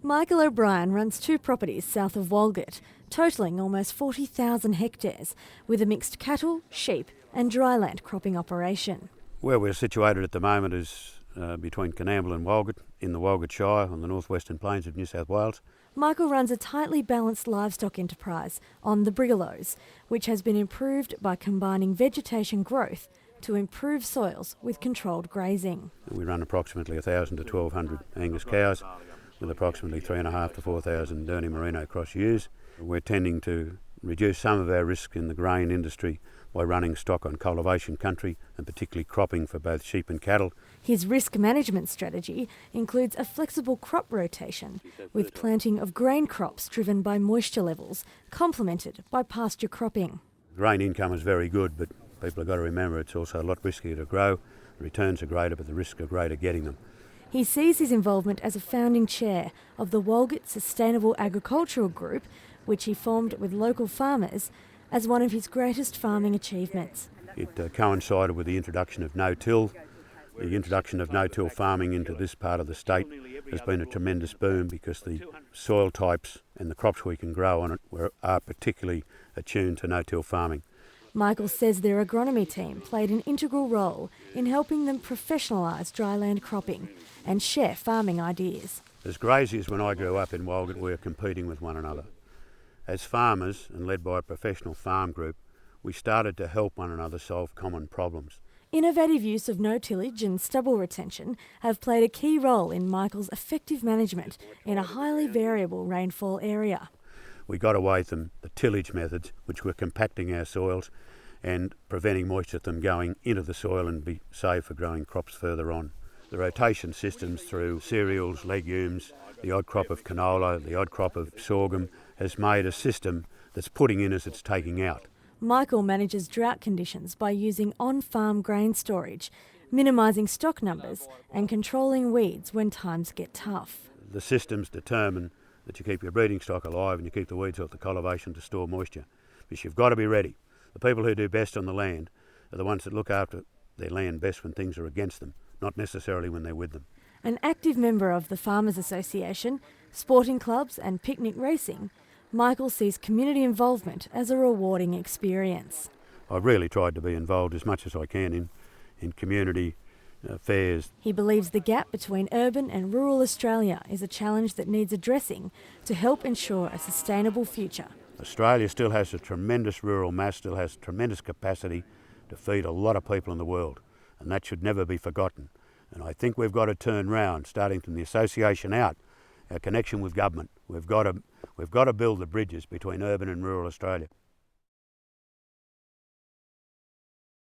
Michael O'Brien runs 2 properties south of Walgett, totalling almost 40,000 hectares, with a mixed cattle, sheep and dryland cropping operation. Where we're situated at the moment is between Coonamble and Walgett, in the Walgett Shire on the northwestern plains of New South Wales. Michael runs a tightly balanced livestock enterprise on the Brigalows, which has been improved by combining vegetation growth to improve soils with controlled grazing. We run approximately 1,000 to 1,200 Angus cows with approximately 3,500 to 4,000 Dohne merino cross ewes. We're tending to reduce some of our risk in the grain industry by running stock on cultivation country and particularly cropping for both sheep and cattle. His risk management strategy includes a flexible crop rotation with planting of grain crops driven by moisture levels, complemented by pasture cropping. Grain income is very good, but people have got to remember it's also a lot riskier to grow. The returns are greater, but the risks are greater getting them. He sees his involvement as a founding chair of the Walgett Sustainable Agricultural Group, which he formed with local farmers, as one of his greatest farming achievements. It coincided with the introduction of no-till. The introduction of no-till farming into this part of the state has been a tremendous boom because the soil types and the crops we can grow on it are particularly attuned to no-till farming. Michael says their agronomy team played an integral role in helping them professionalise dryland cropping and share farming ideas. As graziers, when I grew up in Walgett, we were competing with one another. As farmers, and led by a professional farm group, we started to help one another solve common problems. Innovative use of no-tillage and stubble retention have played a key role in Michael's effective management in a highly variable rainfall area. We got away from the tillage methods, which were compacting our soils and preventing moisture from going into the soil and be safe for growing crops further on. The rotation systems through cereals, legumes, the odd crop of canola, the odd crop of sorghum has made a system that's putting in as it's taking out. Michael manages drought conditions by using on-farm grain storage, minimising stock numbers and controlling weeds when times get tough. The systems determine that you keep your breeding stock alive and you keep the weeds off the cultivation to store moisture. Because you've got to be ready. The people who do best on the land are the ones that look after their land best when things are against them, not necessarily when they're with them. An active member of the Farmers Association, sporting clubs and picnic racing, Michael sees community involvement as a rewarding experience. I've really tried to be involved as much as I can in community affairs. He believes the gap between urban and rural Australia is a challenge that needs addressing to help ensure a sustainable future. Australia still has a tremendous rural mass, still has tremendous capacity to feed a lot of people in the world, and that should never be forgotten. And I think we've got to turn round, starting from the association out, our connection with government. We've got to build the bridges between urban and rural Australia.